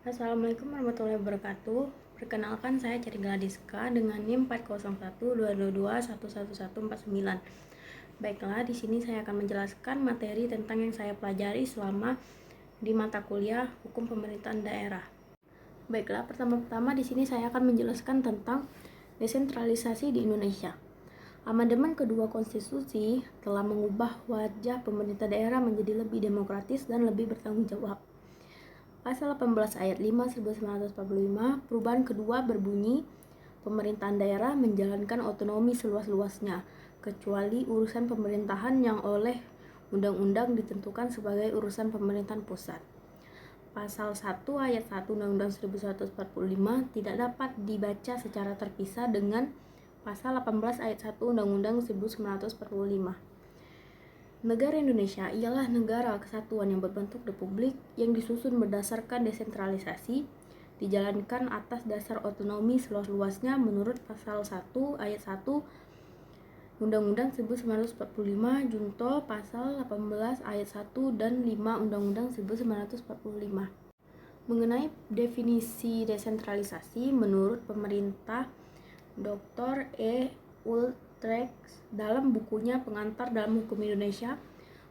Assalamualaikum warahmatullahi wabarakatuh. Perkenalkan, saya Ceri Gladiska dengan NIM 40122211149. Baiklah, di sini saya akan menjelaskan materi tentang yang saya pelajari selama di mata kuliah Hukum Pemerintahan Daerah. Baiklah, pertama-tama di sini saya akan menjelaskan tentang desentralisasi di Indonesia. Amandemen kedua konstitusi telah mengubah wajah pemerintah daerah menjadi lebih demokratis dan lebih bertanggung jawab. Pasal 18 ayat 5 1945, perubahan kedua berbunyi, pemerintahan daerah menjalankan otonomi seluas-luasnya, kecuali urusan pemerintahan yang oleh undang-undang ditentukan sebagai urusan pemerintahan pusat. Pasal 1 ayat 1 Undang-Undang 1145 tidak dapat dibaca secara terpisah dengan Pasal 18 ayat 1 Undang-Undang 1945. Negara Indonesia ialah negara kesatuan yang berbentuk republik yang disusun berdasarkan desentralisasi, dijalankan atas dasar otonomi seluas-luasnya menurut Pasal 1 ayat 1 Undang-Undang 1945 Junto Pasal 18 ayat 1 dan 5 Undang-Undang 1945. Mengenai definisi desentralisasi menurut pemerintah Dr. E. Utrecht dalam bukunya Pengantar dalam Hukum Indonesia,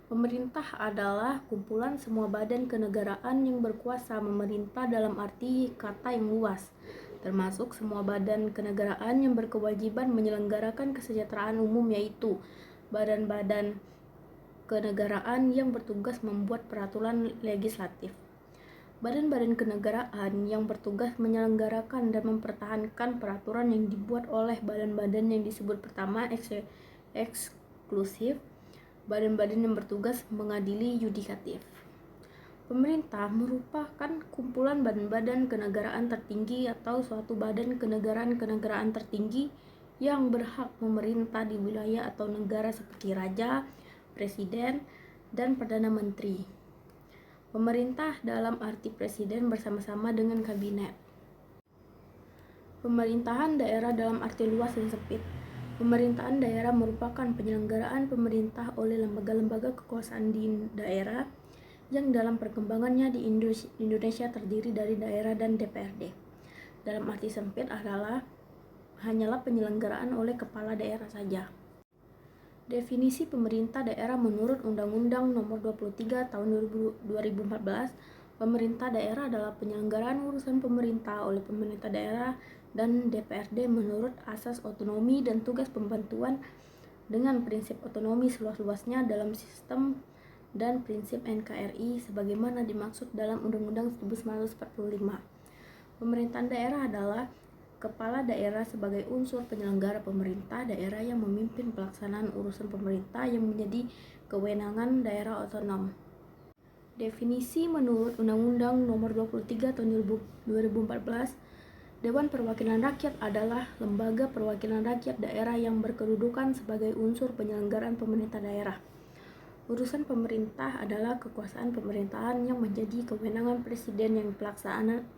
pemerintah adalah kumpulan semua badan kenegaraan yang berkuasa memerintah dalam arti kata yang luas, termasuk semua badan kenegaraan yang berkewajiban menyelenggarakan kesejahteraan umum, yaitu badan-badan kenegaraan yang bertugas membuat peraturan legislatif, badan-badan kenegaraan yang bertugas menyelenggarakan dan mempertahankan peraturan yang dibuat oleh badan-badan yang disebut pertama eksklusif, badan-badan yang bertugas mengadili yudikatif. Pemerintah merupakan kumpulan badan-badan kenegaraan tertinggi atau suatu badan kenegaraan tertinggi yang berhak memerintah di wilayah atau negara seperti raja, presiden, dan perdana menteri. Pemerintah dalam arti presiden bersama-sama dengan kabinet. Pemerintahan daerah dalam arti luas dan sempit. Pemerintahan daerah merupakan penyelenggaraan pemerintah oleh lembaga-lembaga kekuasaan di daerah yang dalam perkembangannya di Indonesia terdiri dari daerah dan DPRD. Dalam arti sempit hanyalah penyelenggaraan oleh kepala daerah saja. Definisi pemerintah daerah menurut Undang-Undang Nomor 23 Tahun 2014, pemerintah daerah adalah penyelenggaraan urusan pemerintah oleh pemerintah daerah dan DPRD menurut asas otonomi dan tugas pembantuan dengan prinsip otonomi seluas-luasnya dalam sistem dan prinsip NKRI sebagaimana dimaksud dalam Undang-Undang 1945. Pemerintahan daerah adalah kepala daerah sebagai unsur penyelenggara pemerintah daerah yang memimpin pelaksanaan urusan pemerintah yang menjadi kewenangan daerah otonom. Definisi menurut Undang-Undang Nomor 23 Tahun 2014, Dewan Perwakilan Rakyat adalah lembaga perwakilan rakyat daerah yang berkedudukan sebagai unsur penyelenggaraan pemerintah daerah. Urusan pemerintah adalah kekuasaan pemerintahan yang menjadi kewenangan presiden yang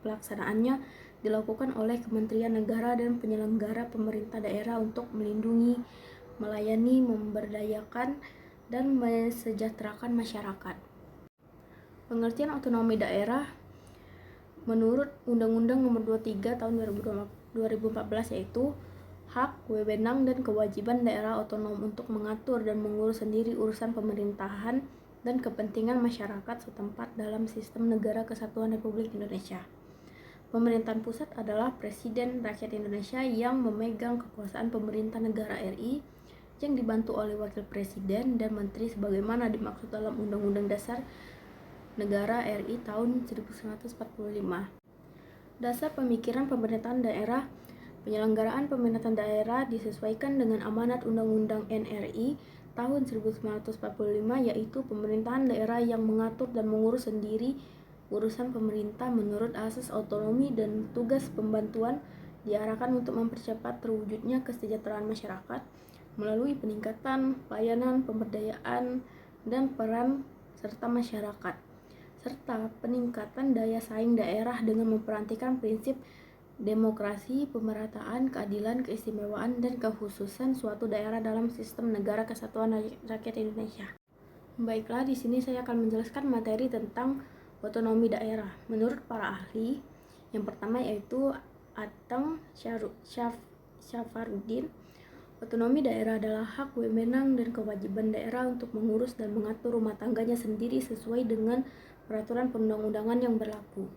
pelaksanaannya dilakukan oleh Kementerian Negara dan penyelenggara pemerintah daerah untuk melindungi, melayani, memberdayakan, dan mesejahterakan masyarakat. Pengertian otonomi daerah menurut Undang-Undang Nomor 23 Tahun 2014 yaitu hak, wewenang, dan kewajiban daerah otonom untuk mengatur dan mengurus sendiri urusan pemerintahan dan kepentingan masyarakat setempat dalam sistem negara kesatuan Republik Indonesia. Pemerintahan pusat adalah Presiden Rakyat Indonesia yang memegang kekuasaan pemerintah negara RI yang dibantu oleh Wakil Presiden dan Menteri sebagaimana dimaksud dalam Undang-Undang Dasar Negara RI tahun 1945. Dasar pemikiran pemerintahan daerah. Penyelenggaraan pemerintahan daerah disesuaikan dengan amanat Undang-Undang NRI tahun 1945 yaitu pemerintahan daerah yang mengatur dan mengurus sendiri urusan pemerintah menurut asas otonomi dan tugas pembantuan diarahkan untuk mempercepat terwujudnya kesejahteraan masyarakat melalui peningkatan pelayanan, pemberdayaan, dan peran serta masyarakat, serta peningkatan daya saing daerah dengan memperhatikan prinsip demokrasi, pemerataan, keadilan, keistimewaan, dan kekhususan suatu daerah dalam sistem negara kesatuan rakyat Indonesia. Baiklah, di sini saya akan menjelaskan materi tentang Otonomi daerah. Menurut para ahli, yang pertama yaitu Ateng Syafarudin, otonomi daerah adalah hak wewenang dan kewajiban daerah untuk mengurus dan mengatur rumah tangganya sendiri sesuai dengan peraturan perundang-undangan yang berlaku.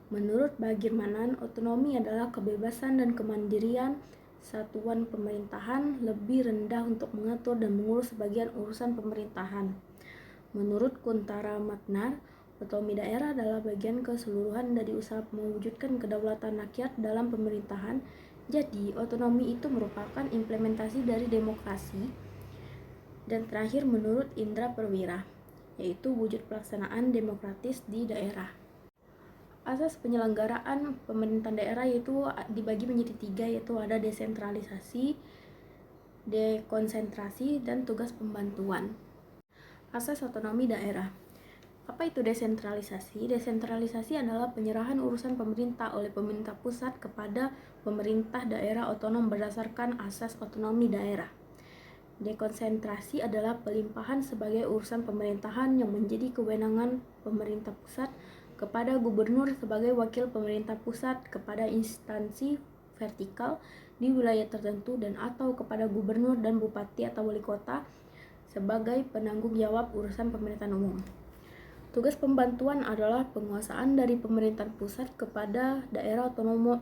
Menurut Bagirmanan, otonomi adalah kebebasan dan kemandirian satuan pemerintahan lebih rendah untuk mengatur dan mengurus sebagian urusan pemerintahan. Menurut Kuntara Magnar, otonomi daerah adalah bagian keseluruhan dari usaha mewujudkan kedaulatan rakyat dalam pemerintahan. Jadi, otonomi itu merupakan implementasi dari demokrasi. Dan terakhir, menurut Indra Perwira, yaitu wujud pelaksanaan demokratis di daerah. Asas penyelenggaraan pemerintahan daerah yaitu dibagi menjadi 3, yaitu ada desentralisasi, dekonsentrasi, dan tugas pembantuan. Asas otonomi daerah. Apa itu desentralisasi? Desentralisasi adalah penyerahan urusan pemerintah oleh pemerintah pusat kepada pemerintah daerah otonom berdasarkan asas otonomi daerah. Dekonsentrasi adalah pelimpahan sebagai urusan pemerintahan yang menjadi kewenangan pemerintah pusat kepada gubernur sebagai wakil pemerintah pusat, kepada instansi vertikal di wilayah tertentu, dan atau kepada gubernur dan bupati atau wali kota sebagai penanggung jawab urusan pemerintahan umum. Tugas pembantuan adalah penguasaan dari pemerintahan pusat kepada daerah otonom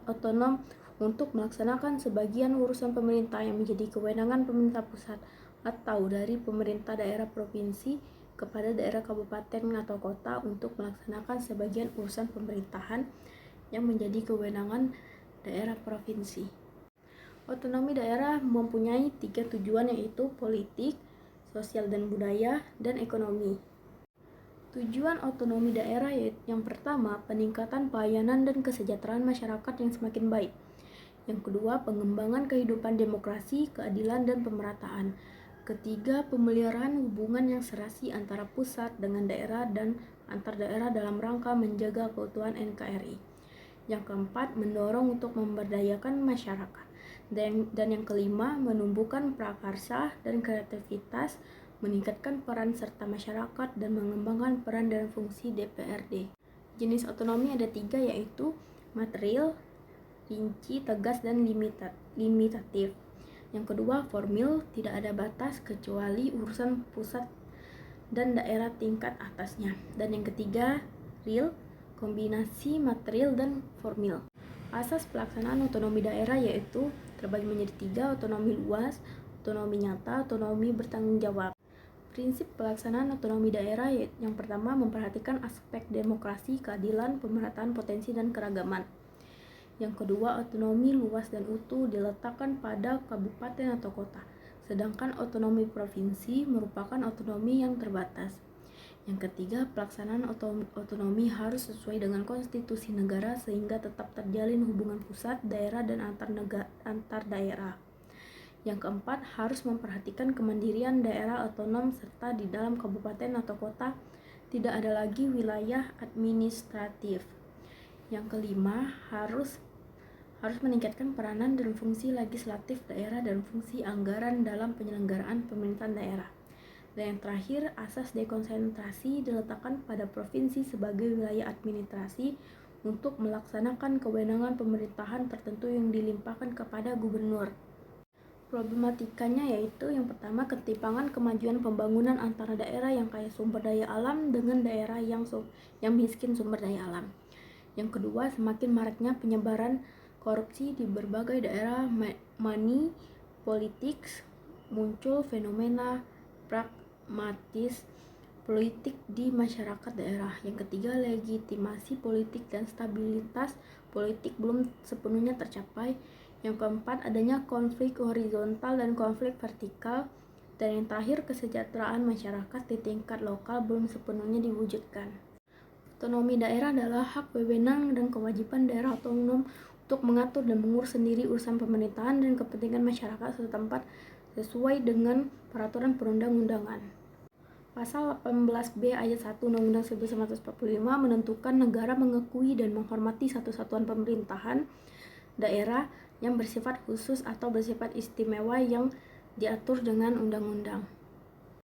untuk melaksanakan sebagian urusan pemerintah yang menjadi kewenangan pemerintah pusat, atau dari pemerintah daerah provinsi kepada daerah kabupaten atau kota untuk melaksanakan sebagian urusan pemerintahan yang menjadi kewenangan daerah provinsi. Otonomi daerah mempunyai 3 tujuan, yaitu politik, sosial dan budaya, dan ekonomi. Tujuan otonomi daerah yang pertama, peningkatan pelayanan dan kesejahteraan masyarakat yang semakin baik. Yang kedua, pengembangan kehidupan demokrasi, keadilan, dan pemerataan. Ketiga, pemeliharaan hubungan yang serasi antara pusat dengan daerah dan antar daerah dalam rangka menjaga keutuhan NKRI. Yang keempat, mendorong untuk memberdayakan masyarakat. Dan yang kelima, menumbuhkan prakarsa dan kreativitas, meningkatkan peran serta masyarakat, dan mengembangkan peran dan fungsi DPRD. Jenis otonomi ada 3, yaitu material, rinci, tegas, dan limitatif. Yang kedua, formil, tidak ada batas kecuali urusan pusat dan daerah tingkat atasnya. Dan yang ketiga, real, kombinasi material dan formil. Asas pelaksanaan otonomi daerah yaitu terbagi menjadi 3, otonomi luas, otonomi nyata, otonomi bertanggung jawab. Prinsip pelaksanaan otonomi daerah yang pertama, memperhatikan aspek demokrasi, keadilan, pemerataan potensi, dan keragaman. Yang kedua, otonomi luas dan utuh diletakkan pada kabupaten atau kota, sedangkan otonomi provinsi merupakan otonomi yang terbatas. Yang ketiga, pelaksanaan otonomi harus sesuai dengan konstitusi negara sehingga tetap terjalin hubungan pusat, daerah, dan antar daerah. Yang keempat, harus memperhatikan kemandirian daerah otonom serta di dalam kabupaten atau kota tidak ada lagi wilayah administratif. Yang kelima, harus meningkatkan peranan dan fungsi legislatif daerah dan fungsi anggaran dalam penyelenggaraan pemerintahan daerah. Dan yang terakhir, asas dekonsentrasi diletakkan pada provinsi sebagai wilayah administrasi untuk melaksanakan kewenangan pemerintahan tertentu yang dilimpahkan kepada gubernur. Problematikanya yaitu yang pertama, ketimpangan kemajuan pembangunan antara daerah yang kaya sumber daya alam dengan daerah yang miskin sumber daya alam. Yang kedua, semakin maraknya penyebaran korupsi di berbagai daerah money politics, muncul fenomena pragmatis politik di masyarakat daerah. Yang ketiga, legitimasi politik dan stabilitas politik belum sepenuhnya tercapai. Yang keempat, adanya konflik horizontal dan konflik vertikal. Dan yang terakhir, kesejahteraan masyarakat di tingkat lokal belum sepenuhnya diwujudkan. Otonomi daerah adalah hak wewenang dan kewajiban daerah otonom untuk mengatur dan mengurus sendiri urusan pemerintahan dan kepentingan masyarakat setempat sesuai dengan peraturan perundang-undangan. Pasal 18B ayat 1 Undang-Undang 1945 menentukan negara mengakui dan menghormati satu satuan pemerintahan daerah yang bersifat khusus atau bersifat istimewa yang diatur dengan undang-undang.